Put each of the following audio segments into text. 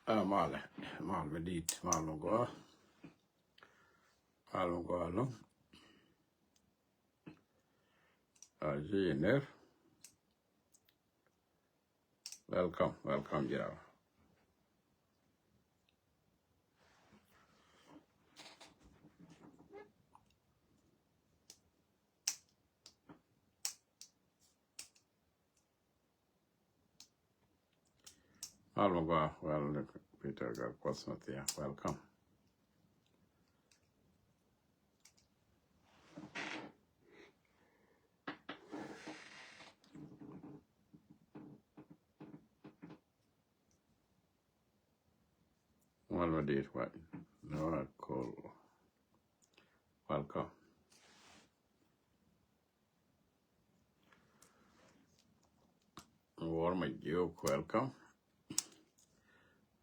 Male, mal dit, mal något, allo. Giner, welcome, ja. Allo, well, Peter got what's not there. Welcome. Mal dit, what? No, cool. Welcome. Warm joke, welcome.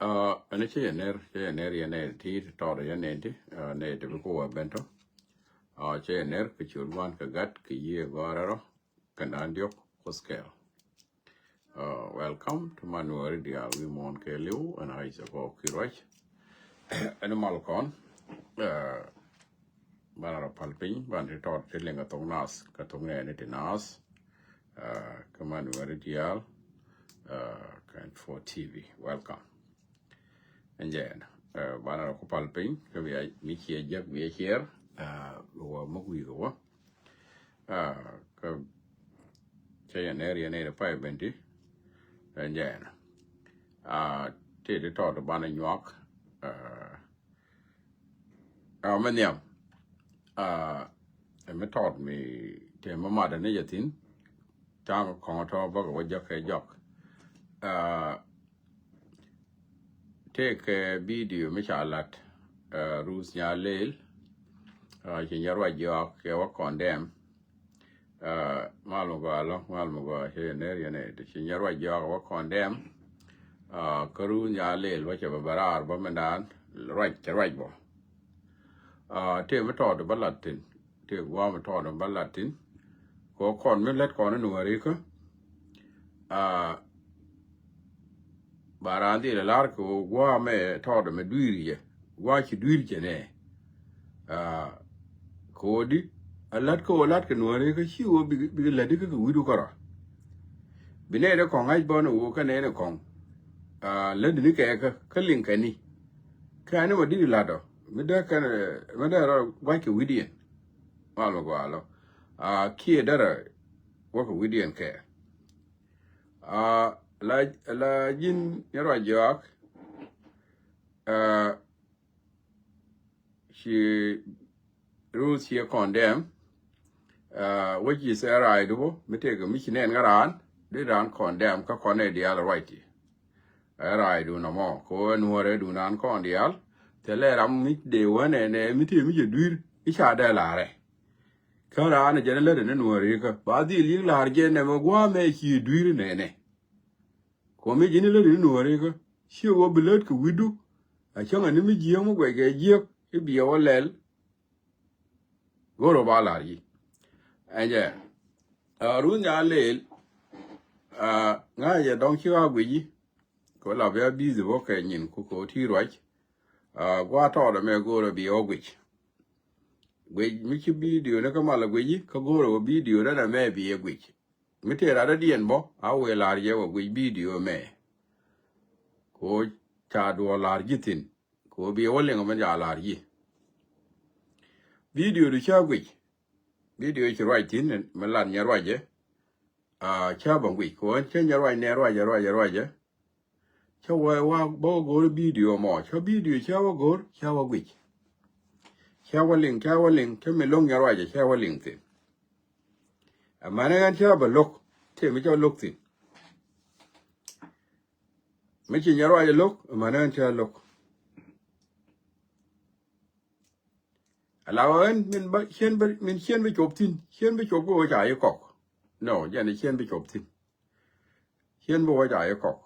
And it's a near tea, Tori and Nanti, native go bento. Che ner, Kichur one, Kagat, Kiye Goraro, Kanandio, Oskel. Welcome to Manuel Dial, we mon Kelu, and I go Kirach. And a Malcon, Banner Palping, Banty taught chilling a tongas, Katonga and it nas, Manuel Dial, and for TV. Welcome. And then, Banner Palping, we are Mickey Jack, we are here, Mugwigo. Say an area near a 520. And then, take the thought of Banner York. Manyam, me taught me to my mother Najatin, Tang Kong Talk, what Jock a jock. Take a video, Michalat, Rus Yalil, Jinjara Jock, a condemn. Malmuga, here and there, Jinjara Jock, what condemn. Karun Yalil, whichever Barar, Bomandan, right bo. Take a taught about Latin, take one taught about Latin, go con me let con in America. Barandi the larko, wa me taught me duty, watch you duty, Cody, a latco, latcan, America, she will be ledica, we do cora. Bineta con I born a walk and a con. Let the nicka, culling canny. Can never did ladder. Meda wake Widian. Malmogualo. Key dara work Widian care. La Jin Yara Jock. She rules here condemn. Which is a rideable. Me take a mission and garan. They don't condemn Kakone the other righty. A ride do no more. Ko and where do non condial. Te le ram mit de one and mit mi dur isha da lare kara na jere le ne nuore ka ba di li large ne mo gwa me ki dur ne ne ko mi jini le nuore ka shi wo blood ku widu a changa ni mi ji mo gwe ge ji e bi o lel goro ba lari anje ru nya le nga ye dong chi wa gwi ji ko la be bi ze wo ka nyin ku ko ti ro gwa to me go to be ogwich. We Mickey video na kamala gwi ka go video na me be a gwich. Mite ra dien bo a we lar ye we video me. Ko cha do lar gitin. Ko be wolle ngam ja lar yi. Video du cha gwich. Video chi right in me lan nya roje. Cha bang gwich ko chen nya roje ne roje. Cha wa bo go video mo cha video cha wa go cha wa gwich. Cha wa link cha me long ya roje cha wa link tin. Amana gan cha ba lok te me cha lok tin. Me chi nya roje lok amana gan cha lok. Alawan min ba chen be chop tin chen be chop go cha ye kok. No ya ni chen be chop tin. Chen bo cha ye kok.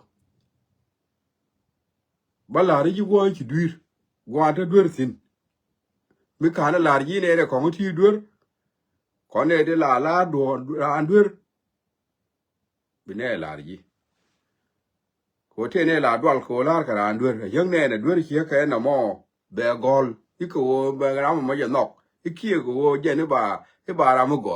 Balari ji go ci dur go ta dur sin mi kana larji ne ko ti dur ko ne de la do an dur bi ne larji ko te ne la dwal ko la ka ran dur yang ne dur chi ka na mo be gol iko be ram mo je nok ikie ko je ne ba e ba ra mo go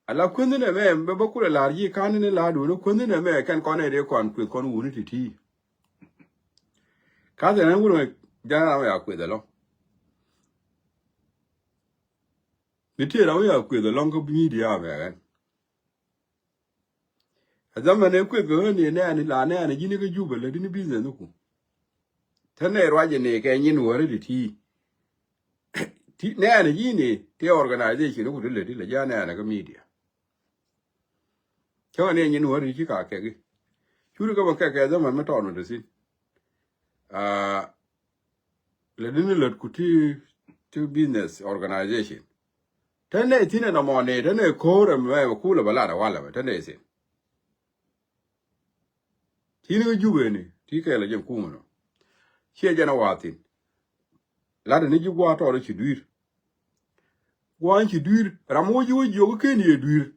ala kunde ne me be ba kula la yi kan ne la du no kunde ne me kan kon ne de kon ku kon wu ni ti ka de na wu no ja na ya ku de lo ni ti ra ya ku de lo ko bi di ya me azama ne ku go ni ne ani la ne ani jini ga juba le ni business ku tane rwaje ne ke nyin wore di ti ne ani jini te organization ku le di le ja ne ana ga media ko ne nyin wore ki ka ke gi shuru ga ba ke zama ma to no de sin le ni le ku ti business organization tane tine na mo ne tane ko re me ku le bala da wala tane sin tini ga jube ni ti ke la jem kumo no che jana watin la de ni ji gwa to ci duir gwa ci duir ramo ji wo jo ke ni duir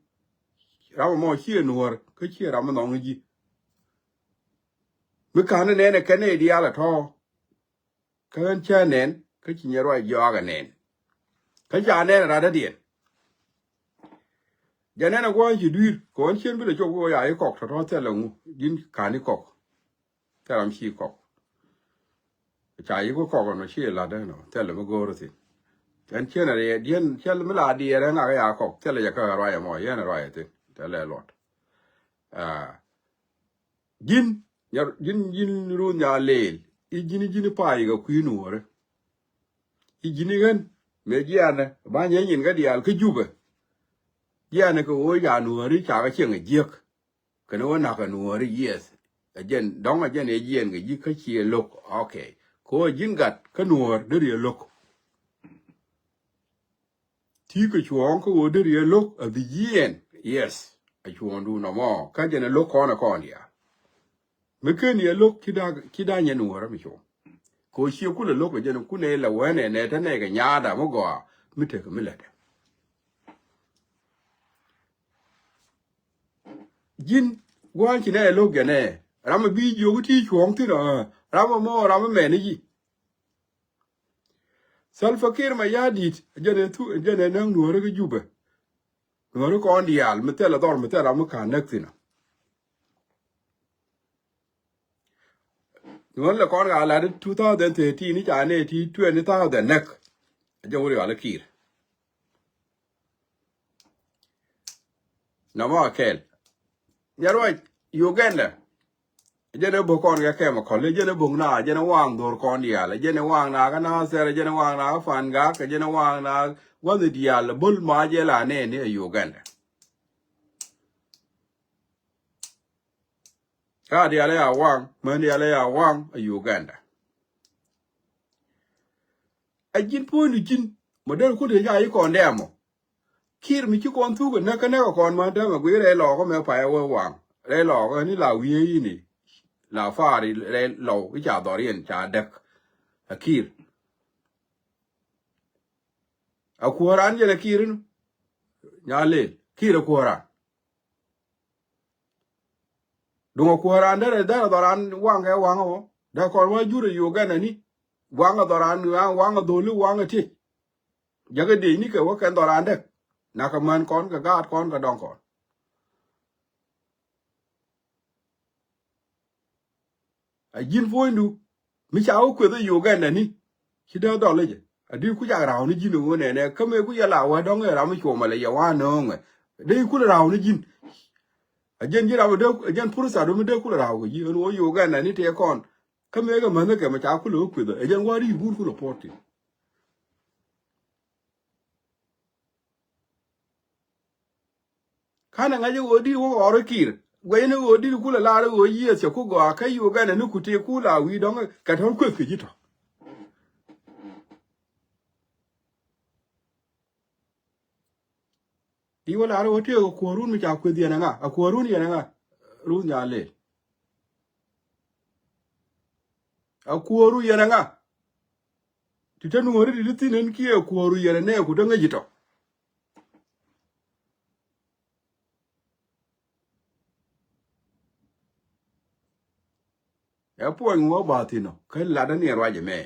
ramo mo che nuor ke che ramo no ji mi ka ne ne ke ne di ala to kan cha nen ke ci nyero jo ga nen ka ja ne ra da dien jana na gwa ci duir ko an chen bi de jo go ya e kok to te la ngu din ka ni kok ta ram chi kok cha yi ko kok no chi la de no te le go ro ti kan chen re dien chel mi la di re na ga ya kok te le ya ka ra ya mo ye na ra ya ti te le lot jin ru nya le I jini pa yi ga ku nu re I jini gan me ji ana ba nye yin ga dial ke jube ya ne ko o ya nu ri cha ga chen ge jek ke no na ka nu ri yes again dong again e yen ge yi ka chi lok okay ko jin gat ka nu de ri lok ti ke chuon ko de ri lok a di yen yes a chuon du no mo ka je ne lok ko na ko ya me ke ni lok ki da nye nu ra mi chuon ko shi ku le lok je ne ku ne la wa ne ta ne ga nya da mo go mi te ko mi le jin gwan ki ne lok ge ne ram bi ju ti chuon ti no ram mo ram me ni ji Salfakir ma yadit jene nang nuore ke jube nuore ko ndial metela dor metela mu ka nektina nuore le kon ga la 2013 ni ja ne ti 20,000 nek jawri ala kir na ma kel yarwa Uganda jene bo kon ga ke ma ko le jene bo na jene wang dor kon ndial jene wang na ga na sere jene wang na fan ga ke jene wang na wani dial bul ma je la ne ni Uganda ka dial ya wang man dial ya wang Uganda ajin po ni jin model ko de ya yi kon demo kir mi ci kon tu ko na ka ne ko kon ma da ma gwe re lo ko me pa ya wang re lo ko ni la wi yi ni la fa ri re lo ki cha do rien cha dek akir akuran je na kirin nyale kira kuran dungo kuran da doran wang ga wang o da kon wa jure Uganda ni wang doran wang dolu wang ti jaga de ni ke wa kan doran dek na ka man kon ka gat kon ka don kon a jin foindu mi cha o kwe da Uganda ni ki da do leje adi ku ja raw ni jin wo ne ka me ku ya la wa dong ra mi choma le ya wa no nge de ku raw ni jin a jen ji raw de a jen pursa do mi de ku raw ji no Uganda ni te kon ka me ga man ka ma cha ku lo kwe da a jen wa ri bu ku report kana ngaje odi wo oro kir gwene odi ku la la wo yi se ku go ka Uganda ni ku te ku la wi dong ka ton ku ki to di wala ro te ko run mi cha ku di na nga ko run ya nga run ya le a ku ru ya nga ti tanu wori di tinen ki e ku ru ya ne ku to nga jito. ดีว่าลาเราเที่ยวกัวรุ่นอย่างนั้นกูรู้อย่างนั้นกูรู้อย่างนั้นว่า Kuorun อย่างนั้น ti tanu wori di tinen ki e ku ru ya ne ku to nga jito. ดีวลาเราเที่ยวกับครัวรุ่นมีจากคุยเดียนะง่ะกับครัวรุ่นเนี่ยนะก็ไม่กูจะเหล่านี่จินอาเจนยี่เราเด้อเจนว่างดอร์คอนเดียเลยเจนว่างนาก็น่าเสียเจนว่างนาวันเดียลเลยนักมันก้อนก็กาดก้อนก็ดองก่อน ไ po ngo ba ti no ke la da ne ra je me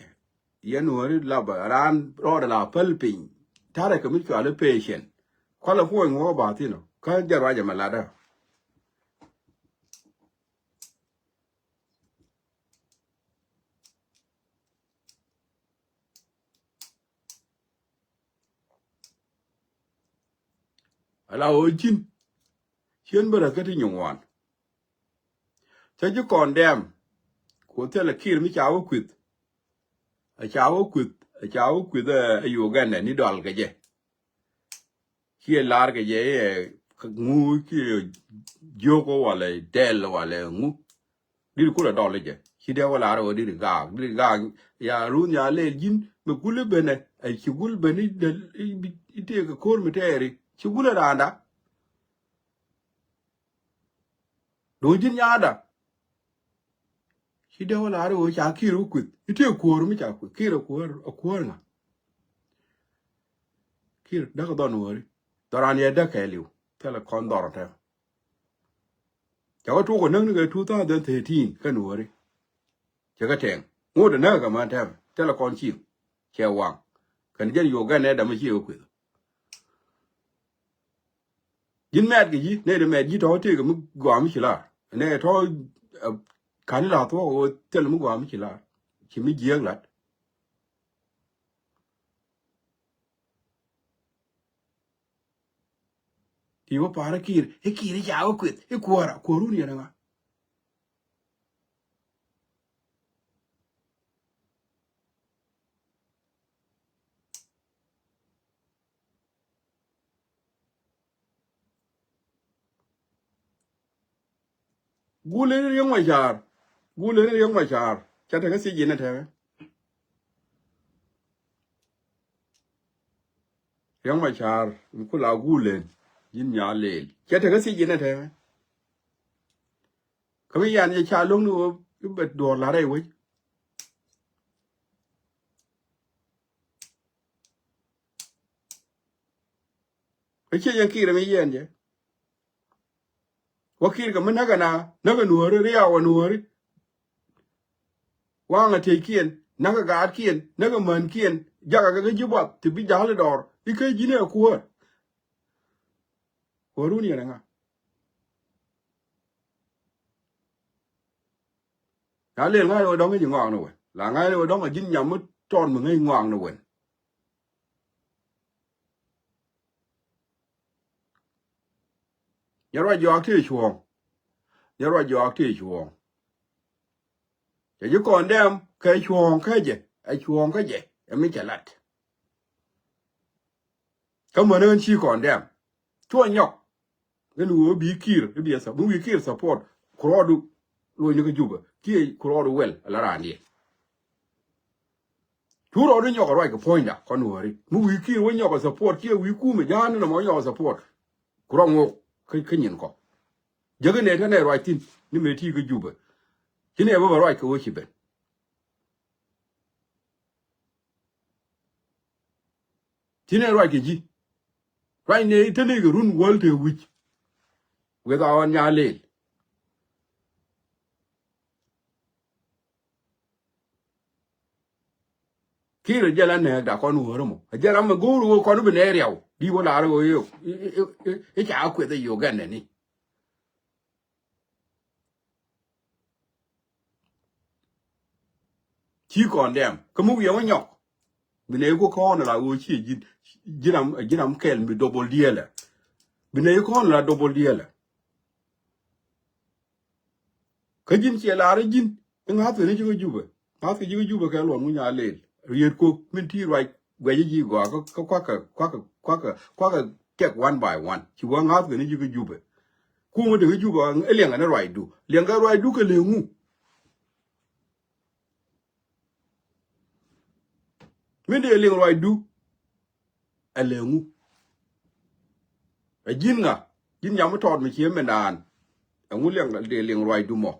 ye no ri la ba ran ro da la pel pin tare ke mi ka le patient ko la po ngo ba ti no ka ja ra je ma la da ala o jin chen ba ka ti nywan cha ju kon dem ko te la kir mi cha wo kwit a cha wo kwit a yu ga ne ni dol ga je ki lar ga je ngu ki jogo wala del wala ngu dir kula dol je ki de wala ro dir ga ya run ya le jin me kule bene ay ki gul bene del ite ga kor mi teri ki gula randa do jin yada ki de wala ro cha ki ru kwit ite kor mi cha kwit ki ro kor nga ki da ga don wori doran ye da ka liu tele kon dor ta cháu chú của nâng cái chú ta đến thế thì cái nụ đấy chứ cái thèn ngô đến nơi cả mà thèm thế là con chịu treo hoàng cần dân yoga này đã mới chịu quỷ dính mẹ cái gì này là mẹ gì đó thì cái mức gọi mới chỉ là này thôi cái này là thôi thế là mức gọi mới chỉ mới giếng lại thì có phải cái kia nó giáo quỷ cái của luôn vậy nè gule yang mai char cha ta cái gì này thế yang mai char ku la gule yin nya le cha ta cái gì này thế cái bây giờ này cha luôn nữa cái bật đồ lá đây với cái chuyện yang kia là mấy gì vậy wakil ka naga nuore ri awa nuore wanga te kien naga ga kien naga man kien jaga ga jibat ti bi jale dor ike jine kuwa koruni nga ale ngai o dong ji ngong no we la ngai o dong jin nyam ton mo ngai ngong no we yarwa jok ti chuong ju kon dem ke chuong ke je mi chalat ka mo nen chi kon dem chuo nyok ne lu bi kir bi sa bu bi kir support krodu lo ni ko juba ki krodu wel la randi churo ri nyok right ko point kon wori mu wi kir wo nyok support ki wi ku me jan no mo nyok support krongo cái nhìn có giờ cái này thế này rồi tin nhưng mà thi cái gì vậy cái này bao rồi cái gì vậy cái này rồi cái gì rồi này thế này cái run world the which with our nhà lên khi rồi giờ là này đã con nuôi rồi mà giờ làm mà guru con nó bên này rồi đi vào là rồi cái chả quyết được yoga này chỉ còn đem cái mũi yếu nhọc bên này có con là ôi chỉ chỉ làm kèn bị double deal là bên này con là double deal là cái gì chỉ là cái gì anh hát thì nó chưa juba cái luôn muốn nhà lên riêng cô mình thi rồi về gì gọi có qua cái check one by one chỉ qua ngáp cái này chưa juba cô mà được juba cái liền cái rồi đủ liền cái rồi đủ cái liền ngu mình để liền rồi đủ cái liền ngu cái jin nhà mới thọt mình chiếm mình đàn ông muốn liền để liền rồi đủ mỏ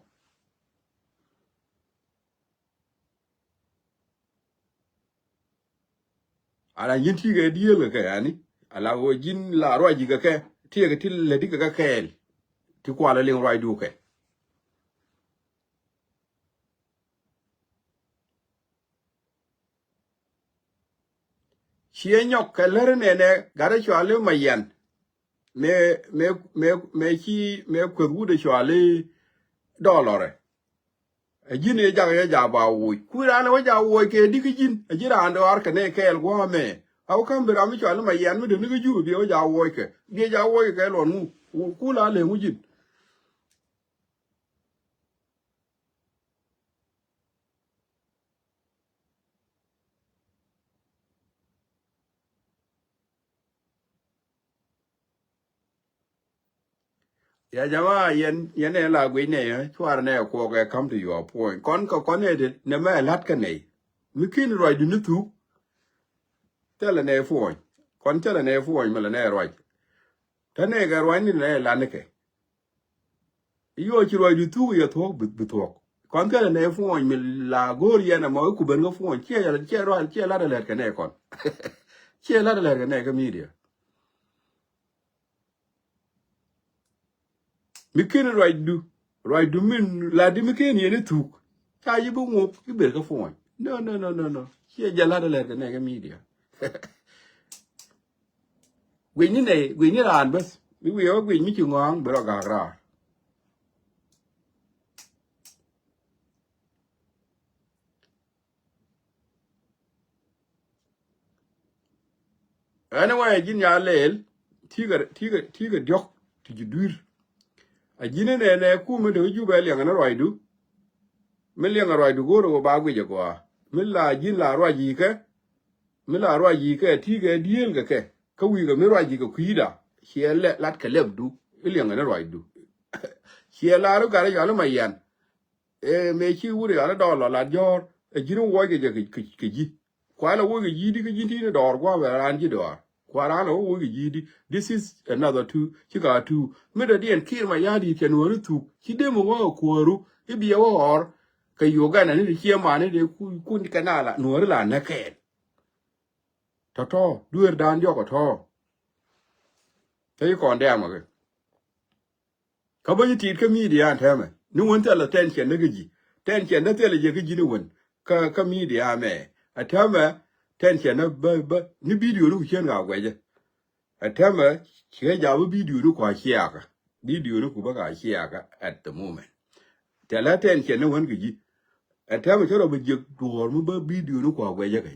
ala yin ti ga diye ga ka yani ala wo jin la ro ji ga ka ti ga til le di ga ka el ti kwa la ling ro du ka chia nhọc cái lỡ này nè gà đấy cho lấy mày yên me kwet wude chwali dollar ajine ja ba wo kurana wa ja wo ke dikijin ajira ando ar kane ke el go me au kan bira mi chwali ma yan mi de ni ju bi ja wo ke bi ja wo ke lo nu kula le mujin ya jama yen la gwe ne chwar ne ko ke come to your point kon ne de ne me lat ka ne mi kin roi du ni tu tele ne fo kon tele ne fo me le ne roi ta ne ga roi ni ne la ne ke yo chi roi du tu yo to bu to kon tele ne fo me la gor ya na mo ku ben go fo che roi che la de le ke ne kon che la de le ke ne ga mi dia mi ken roi du min la di mi ken ye tu cha yi bu ngop ki ber ka fo no che ja la de le ke ne ga mi dia gwi ni ran bas mi wi o gwi mi chu ngong bro ga ra anyway jin ya lel tiga diok ti judur a jine ne ku mi de ju bel yang na roi du mi yang roi du go ro ba gwi je ko mi la jin la roi ke tiga diel ke ka wi ga mi roi ji ko kuida hiele lat ka leb du mi yang na roi du hiela ro ga ya lo mayan me chi wuri ala dollar la jor e jinu wo ge ke ji kwa la wo ge ji di ke ji ni dor kwa ba ran ji dor kwa ran wo ge ji di this is another two chi ga two me da dien kir ma ya di ken wo tu chi de mo wo ko ru e bi wo or ke yo ga na ni chi ma ni de ku ni kana la no la na ke to duer dan yo ko to te kon de ma ke ka ba ti ke mi di an te me ni won ta la ten chen de ge ji ten chen da te le je ge ji ni won ka mi di a me atama ten chen na ba ni video ru chen ga gwe je atama che ja bu video ru kwa chia ka video ru ku ba ga chia ka at the moment te la ten chen na won ge ji atama che ro ba je do mu ba video ru kwa gwe je ka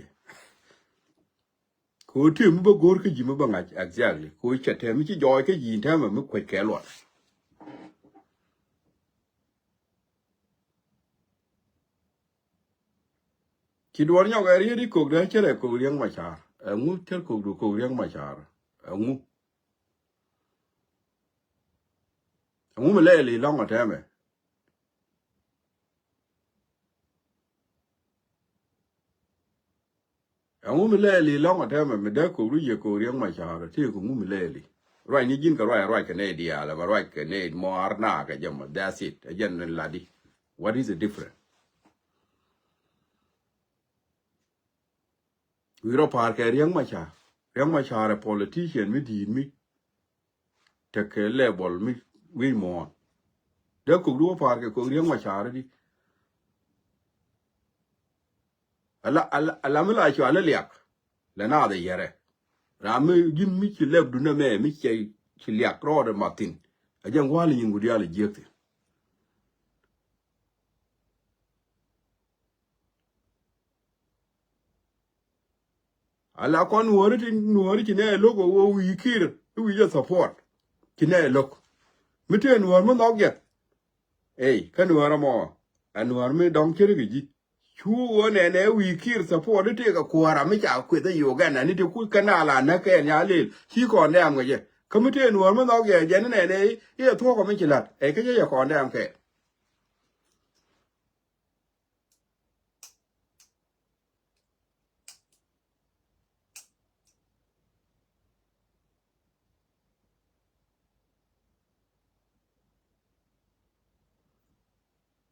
ko ti mu ba gor ke ji mu ba nga exactly ko che te mi chi joy ke ji ta ma mu kwe ke lo ki duor nyo ga ri ko ga chere ko riang ma cha ngu ter ko du ko riang ma cha ngu me le li long ta me ngu me le li long ta me da ko ru ye ko riang ma cha ti ko ngu me le li roi ni jin ka roi ka ne dia la ma roi ka ne mo arna ka jam that's it again la di what is the difference we ro par ke riang ma cha a politician mi di mi te ke level mi we mo da ko ru par ke ko riang ma cha di ala mi la cha la liak la na de yere ra mi jin mi ci leb du na me mi ci liak ro de martin a jang wali ngu dia le jekte ala kon wori ci ne logo wo wi kir wi je support ci ne lok mi te nuor mo nok ye kan nuor mo anuor mi dong kire gi chu ne wi kir support te ka kwara mi cha kwe te yoga na ni te ku kana la na ke nya le chi ko ne am ge ka mi te nuor mo nok ye je ne ye to ko mi ci lat ke je ko ne am ke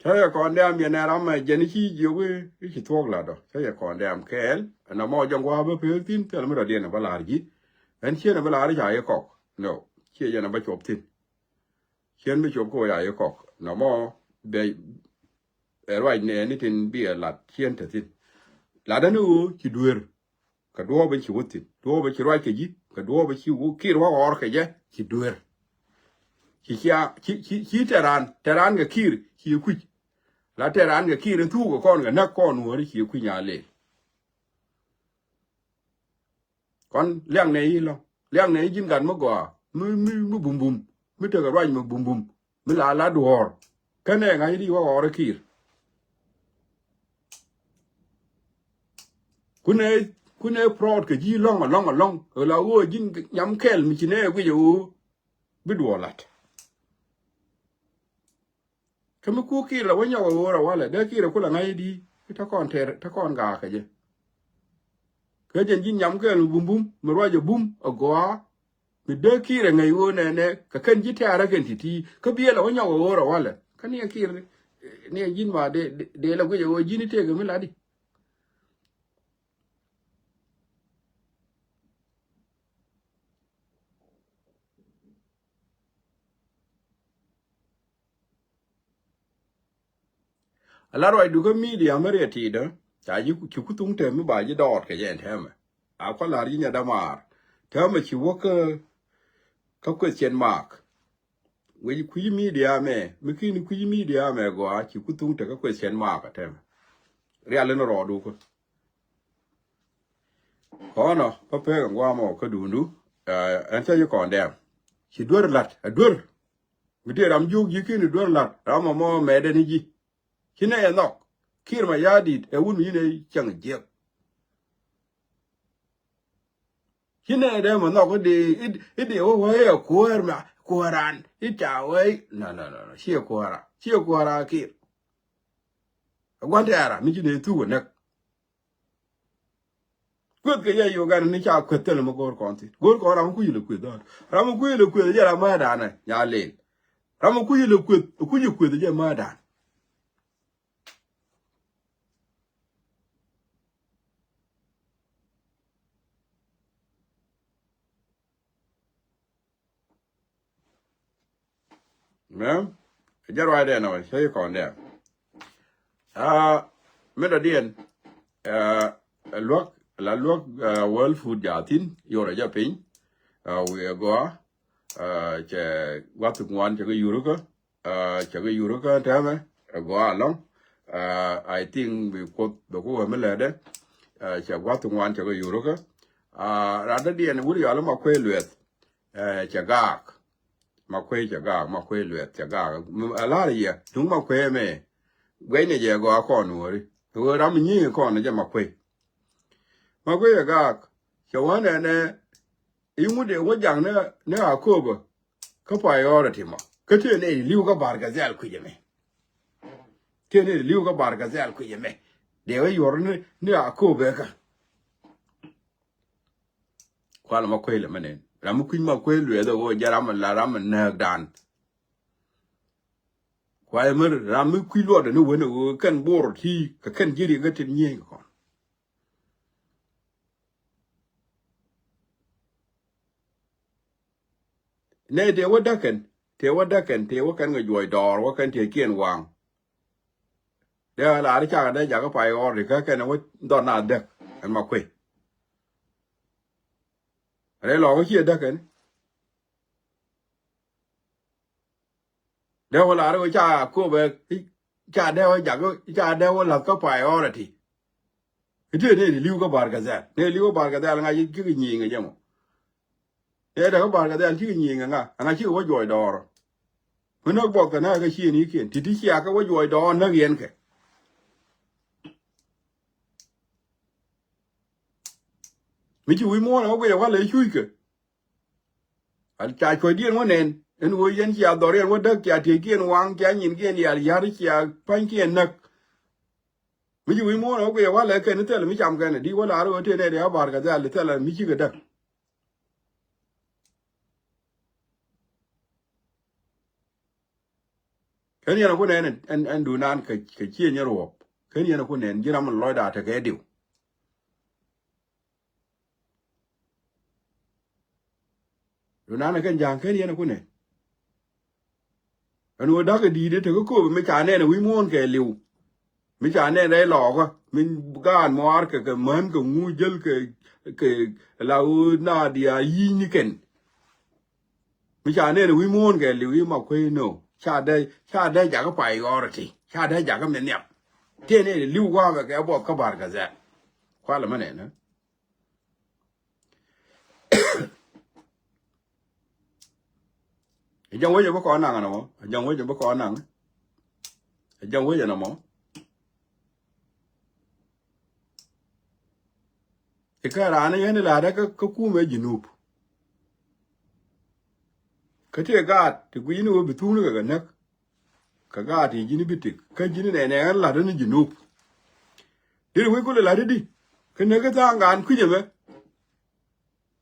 Chaya condemn Yanaram, Jenichi, you which talk ladder. Chaya condemn Kel, and a more young wabber piltin, tell me a dinner of a largy, and she never large eye cock. No, she yana batch of tin. She and me your boy eye cock. No more, they right near anything be a lot, she entered it. Ladanu, you do it. ka do ba ki wutin do ba ki roi ke ji ka do ba ki wu kir wa or ke je ki duer ki teran ga kir ki ku la teran ga kir tu ko kon ga na kon wori ki ku nya le kon liang nei lo liang nei jin gan mo go mu bum bum mi te ga roi mu bum bum mi la duor ka ne ga di wa or kir kune prod ke ji long la wo jin nyam kel mi chine ku ju bi duolat kama ku kir la wanya wa wala da kir ku la ngai di ta kon ga ka je ke jen jin nyam kel bum bum mi ro je bum agwa mi de kir ngai wo ne ka kan ji ta ra kan ti ka bi la wanya wa wala kan ya kir ne jin ma de la ku ju jin te ga mi la di alaro ai duga media mare tida ta ji ku tung te mi ba ji dot ke yen tema a ko la ri nya da mar tema ki wo ka question mark we ku media me mi ki ni ku media me go a ki ku tung te ka question mark tema real no ro du ko kono pa pe ngwa mo ka du ndu an ta ji kon dem ki dur lat a dur mi de ram ju ji ki ni dur lat ram mo me de ni ji kine ya nok kir ma yadi e wun yine chang je kine de ma nok de o wa ya kuar ma kuaran ita wai no shi kuara kir gwante ara mi jine tu ne kwet ke ya yo gan ni cha kwetel mo gor ko ram ku yile kwet ram ku yile kwet ya ma da na ya le ram ku yile kwet ku yile kwet ya ma da mem jaro ade no sai kon dem me da dien luok world food jatin yore ja pin we go che watu ngwan che yuruka tame go along I think we quote the go melede che watu ngwan che yuruka rada dien wuri ala ma kwe luet che gak ma kwe luet che gak ala ye tung ma kwe me gwene je go akon wori wo ram nyi kon je ma kwe gak che wane ne imude wo jang ne akobo ka priority ma ka te ne liu ka bar gazel ku yeme te ne liu ka bar gazel ku yeme de we yor ne akobo ka kwala ma kwe le menen ram ku ma kwe lu edo wo jaram la ram na dan kwa mer ram ku lo de ne wona wo kan bor ti ka kan jiri ga tin nyi ko ne de wo daken te wo kan ga joy dor wo kan te kien wang de la ri cha da ja ga pai or ka kan wo don na de an ma kwe re lo ko chi daken de wo la ri cha ko be cha de wo ja go cha de wo la ka priority ite ne liu ka bar ga za ne liu bar ga za nga yi ki nyi nga jamo e da ka bar ga za ti nyi nga chi wo joy dor nóบอกกันนะก็ชี้นี้เขียนที่เชียก็ว่าอยู่ไอ้ดอนนักเรียนแค่ไม่ช่วยมั่วนะว่าว่าเลยช่วยกันอันจ่ายคอยเดียนว่าเน้นอันว่ายันเชียดอเรียนว่าเด็กจ่ายที่เกียนวางจ่ายยินเกียนยาที่เชียพันเกียนนักไม่ช่วยมั่วนะว่าเลยกันนี่เท่าไรไม่จำกันนะดีว่าลารู้ว่าเท่าไรเดี๋ยวบาร์กันจะเลยเท่าไรไม่ช่วยกันเด็กแค่นี้นะคนเน้นอันดูนานกับเชี่ยเนี่ยรู้แค่นี้นะคนเน้นยี่รามันลอยด่าแต่แค่เดียวดูนานกันอย่างแค่นี้นะคนเน้นอันว่าดักดีเด็ดเธอก็กู้ไม่จ่ายแน่นะวิมวนแกเร็ว มิจฉาเนี่ยได้หลอกว่ามินก้านมอร์กับเหมือนกับงูเจลกับเราหน้าเดียยีนี่กันมิจฉาเนี่ยวิมอนกับหรือวิมาคุยโนชาได้จากก็ไปก็รทีชาได้จากก็เนี่ยเที่ยนี่ลิ้วว่าแบบแกบอกขบารกันแซ่คว้าละมันเนี่ยนะยังไว้จะบ่ก่อนนั่งอ่ะเนาะยังไว้จะบ่ก่อนนั่งยังไว้จะเนาะไอ้ข้าร้านนี่เนี่ยละได้ก็กู้มาจินูบก็ที่กาดที่กูยินูบิทุ่งเลยกันนักก็กาดที่ยินบิติก็ยินเนี่ยละได้นี่จินูบเดี๋ยวไว้กูเลยละได้ดิก็เนี่ยก็สร้างการคุยจะไหม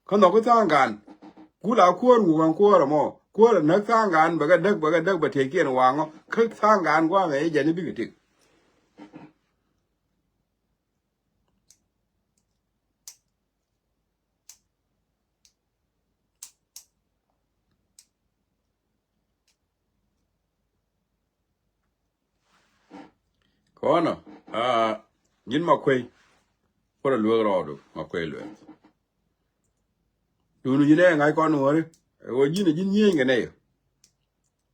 เขาหนอกก็สร้างการกูลาควรกูวางควรมั้งควรนักสร้างการบักดักบัดเทเกียนวางก็สร้างการกว่าไงยันนี่บิติก่อนเนาะยินมาคุยพอเรารู้รอดูมาคุยเลยดูนู่นยินเนี่ยไงก่อนหนูเลยโอ้ยินยินยี่กันเนี่ย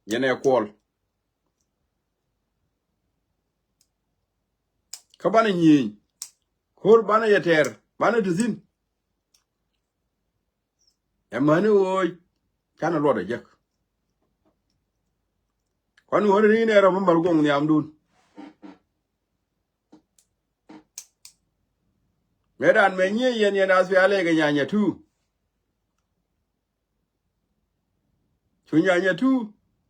ยินเนี่ยคอลเขาบ้านยี่โคลบ้านเนี่ยเทอร์บ้านเนี่ยดิซินแต่มันโอ้ยฉันน่ะรอดเด็กก่อนหนูเลยนี่เรามันบาร์กงเนี่ยอัมดูนเมื่อดานเมื่อยี่ยันยันอาศัยอะไรกันยันยันทูชวนยันยันทู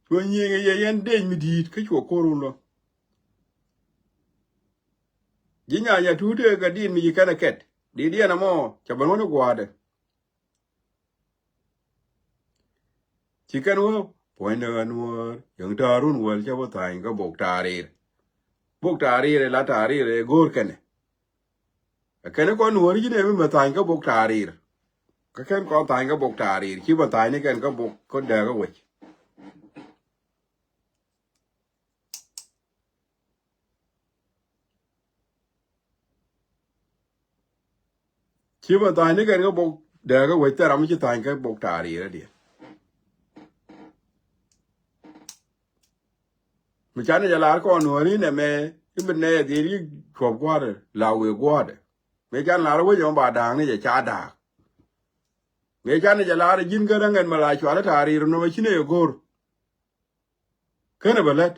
ชวนยี่กันยันเด่นไม่ดีก็ชัวร์โครุนละยินยันทูเด็กก็ดีมีกันนักเก็ตดีนะมั้งจะเป็นวันกว่าเด้ชิคกันวัวพอยน์กันวัวยังตารุนวัวจะว่าตายก็บอกตารีร์ละตารีร์โกรกันเนี่ยกันก่อนวัวที่เนี่ยไม่มาตายก็บอกตารีร์ก็แค่ก่อนตายก็บอกตารีร์คิดว่าตายนี่กันก็บอกก็เด็กก็เว้ยคิดว่าตายนี่กันก็บอกเด็กก็เว้ยแต่เราไม่ใช่ตายก็บอกตารีร์เดียวไม่ใช่เนี่ยจะลาก่อนวัวนี่เนี่ยแม่ที่เป็นเนี่ยที่นี่ขอบกว่าเลยลาวเวกว่าเลยไม่ใช่ลาแล้วว่าจะมาบาดางนี่จะชาดาไม่ใช่เนี่ยจะลาได้ยินกันงั้นมาลายชัวร์แล้วตารีร์มันไม่ใช่เนี่ยโกรแค่นั้นเปล่า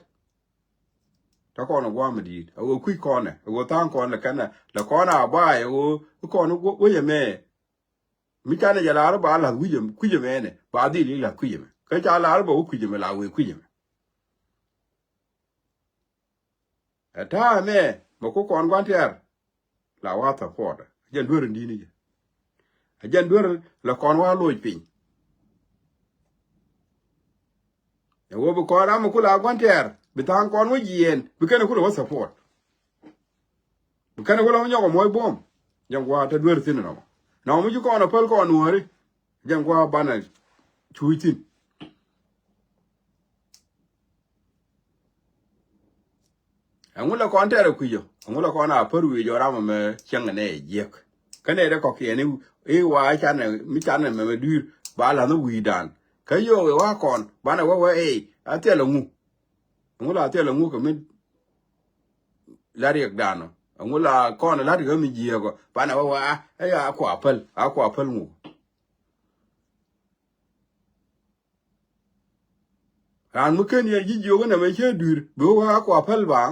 ถ้าก่อนว่ามันดีเอาคุยก่อนเนี่ยเอาตั้งก่อนแล้วกันนะแล้วก่อนบ่ายเอาก่อนว่าอย่างแม่มิจฉาเนี่ยจะลาแล้วบ้านหลังคุยแม่เนี่ยบ้านดีหรือหลังคุยแม่ก็จะลาแล้วบอกว่าคุยแม่ลาคุยแม่แต่ถ้าแม่บอกก่อนวันที่ลาว่าถ้าพอดยันด้วยเรื่องดีนี่ยันด้วยแล้วก่อนว่าลอยปิงแต่ว่าบอกก่อนมันคุยลาวันที่ไปทางก่อนว่าเย็นไปกันคุยว่าสปอร์ตไปกันคุยว่ายังก็มวยบอมยังว่าถ้าด้วยสิ่งนั้นน้องมันอยู่ก่อนนะเพิ่งก่อนหนูเลยยังว่าบ้านไหนช่วยทิ้งอังุลละก่อนเท่าไรคุยอยู่อังุลละก่อนอ่ะเพิ่งวิจารณ์มาเมื่อเชียงกันเนี่ยเยอะกันเนี่ยเราก็แค่เนี่ยว่าฉันเนี่ยมิจฉาเนี่ยมาดูบ้านเราเนี่ยวิดานก็โยว่าก่อนบ้านเราว่าอาเทียลงูอังุลอาเทียลงูก็ไม่ลาเรียกดานอังุลาก่อนลาเรียกมีเยอะก็บ้านเราว่าอาขวาเพิลงูร้านเมื่อคืนเนี่ยยิ่งโยกันเนี่ยไม่เชื่อดูบอกว่าอาขวาเพิลบ้าง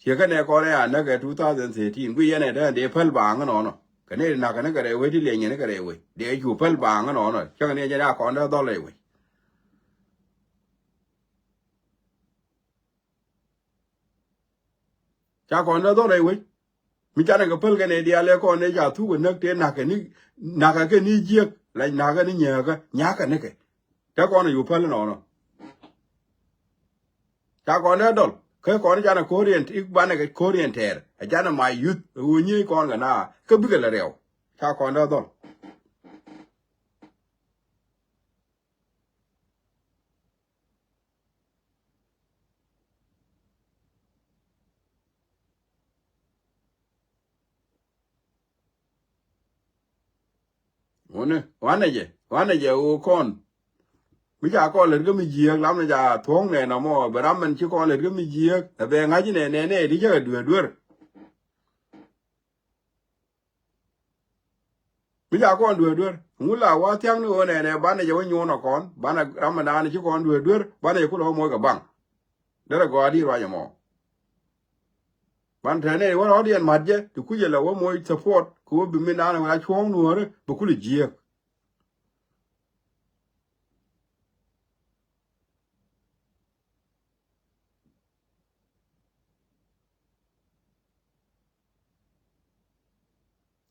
เชื่อกันเนี่ยก่อนเนี่ยนัก2013กูยังเนี่ยเดี๋ยวเพิลบ้างกันเนาะกันเนี่ยนักกันเนี่ยก็ได้เว้ยที่เลี้ยงเนี่ยก็ได้เว้ยเดี๋ยวอยู่เพิลบ้างกันเนาะเชื่อกันเนี่ยจะได้ก่อนได้ต่อเลยเว้ยจากก่อนได้ต่อเลยเว้ยมิจฉาเนี่ยก็เพิลกันเนี่ยเดี๋ยวเลยก่อนเนี่ยจะทุกคนนักเต้นนักกันนี่เจี๊ยบเลยนักกันนี่เงี้ยกันเนี่ยจากก่อนเนี่ยอยู่เพิลเนาะจากก่อนเนี่ยดอลเคยก่อนเนี่ยจะน่ะโคเรียนอีกบ้านเนี่ยโคเรียนเทอร์อาจารย์มายุดวันนี้ก่อนกันนะก็บิกเลยเร็วจากก่อนเนี่ยดอล wane je o kon mi ja ko le mi ji lam na ja thong ne na mo bram man chi ko le mi ji be nga ji ne di je du mi ja ko du ngula wa tyang no ne ba ne je nyu no kon ba na ramana ne chi ko du ba ne ku lo mo ga bang dara go di ra ya mo ban tane wa audience madje to kuje la wo mo support ko bi mi na na chong no re bu ku ji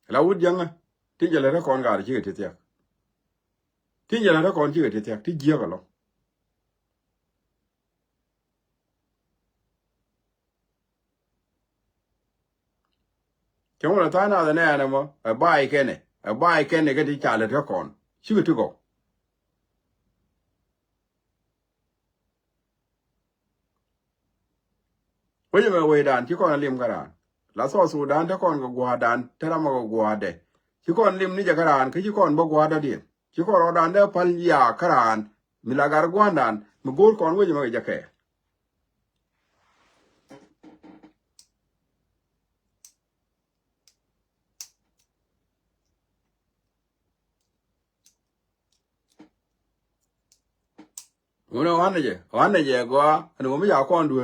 la wud janga tin je la kon ga ji te te tin je la kon ji te te ti ji ga lo ke mo ta na da ne na mo a bai ke ne ga ti cha le kon chi tu go wo je me we dan chi kon lim ga ran la so su dan ta kon go gwa dan ta ra ma go gwa de chi kon lim ni ja ga ran ke chi kon bo gwa da di chi ko ro dan de pal ya karan mi la gar gwa dan mi gol kon wo je me ja ke uno wane je go anu mi ja kon du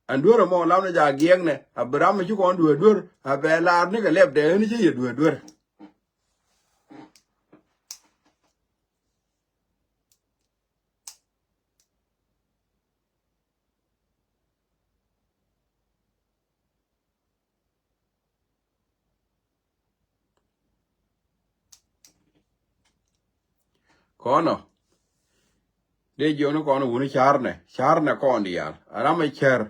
anduoro mo lamne ja gieng ne abraham ju kon du abela ne ga leb de ni je du kono de jono kono woni charne kon dial arama cher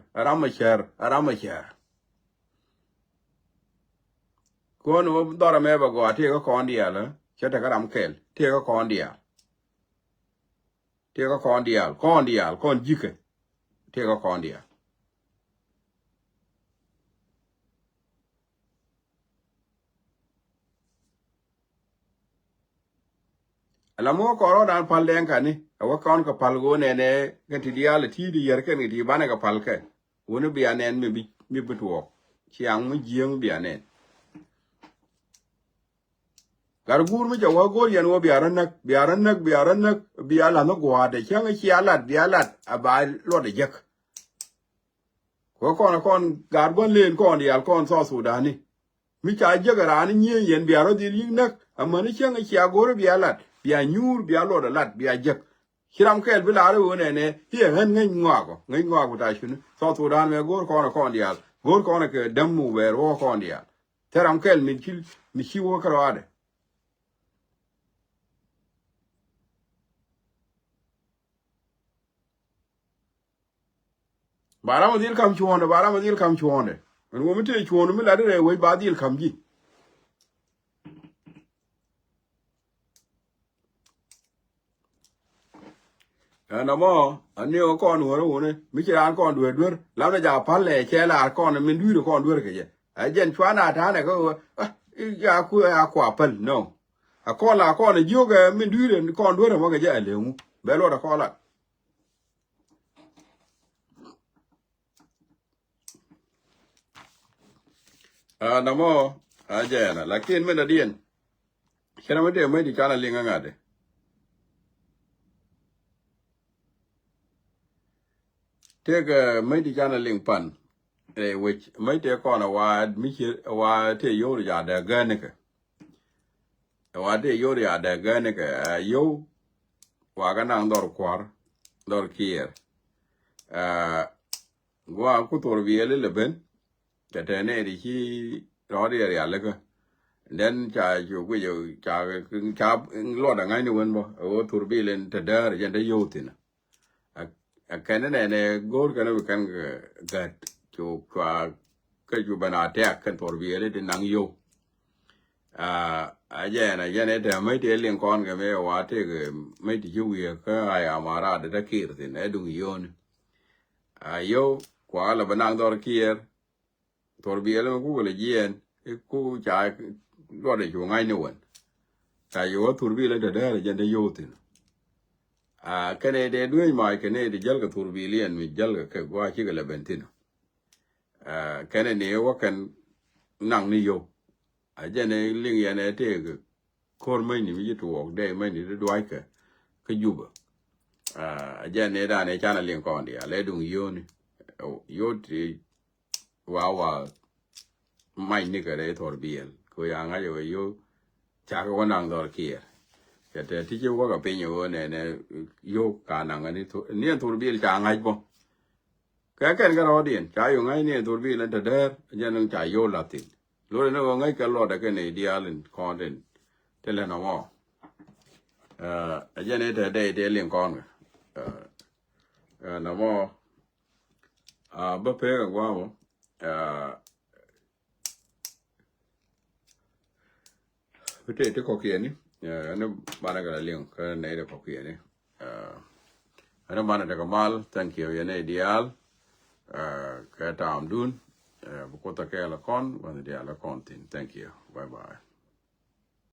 kono dora me ba go ate ko kon dial chete karam kel te ko kon dial kon jike te ko kon dial la mo ko ro dan pal den kani awa kon ko pal go ne gati dial ti di yer ken di bane ko pal ke woni bi anen mi butuo chiang mu jieng bi anen gar gur mi jawa gor yan wo biaran nak biala no gwa de chang chi alat bialat aba lo de jek ko kon gar gon len kon dial kon so sudani mi cha jegara ni nyen yen biaro di ring nak amani chang chi agor bialat bia nyur bia lo de lat bia jek hiram kel bila re wona ne hi hen ngai ngwa ta shunu so sudan me gor kon dial gor kon ke dammu wer wo kon dial teram kel mi chi wo karade barama dil kam chuonde en wo mite chuonde mi la de we ba dil kam ji na mo ani o kon wo ne mi chiran kon du la na ja palle che la kon min du kon du ke je a jen chwana ta ne ko ya ku apel no a kon la kon ju ge min du kon du mo ke je le mu be lo da kon la na mo a je na lakin men da dien kena me de me di kana linga ngade tega me di kana ling pan which me te kona wa mi wa te yo ya da ganike wa te yo ya da ganike yo wa ga nang dor kier gwa ku tor biele leben te ne di chi ro de ya le ka den cha ju ku yo cha lo da ngai ni wen bo o tur bilen te dar je de yo tin a kana ne gor kana kan gat chu kwa ka ju bana te kan tor biele de nang yo a je ne de mai de len kon ga me wa te ge mai di ju ye ka ai amara de kir tin e du yo ne yo kwa la banang dor kier tor biele ku le jen ku cha lo de ju ngai ni wen ta yo turbi le de jende yotin kene de duy mai kene de jalga turbi lian mi jalga ke gwa chi ga bentin kene ne wa kan nang ni yo jene ling ya ne te ga kor mai ni mi to wok de mai ni de dwai ke juba jene da ne chana ling kon dia le dung yo ni yo ti wa mai ni ga de torbiel ko ya nga yo cha ko nang dor kia te ti wa ga pe nyo ne yo ka nang ni to ni torbiel cha ngai bo cái ga ro dien cha yo ngai ni torbiel le de jene cha yo latin lo no ngai ka lo da ke ne dialin content te le no mo jene de ling kon no mo ba pe ga wa mo te ko kia ni ana bana ga ling ka ne de ko kia ni ana bana de mal thank you ye ne dial ka tam dun bu ko ta ke la kon wa dial la kon tin thank you bye bye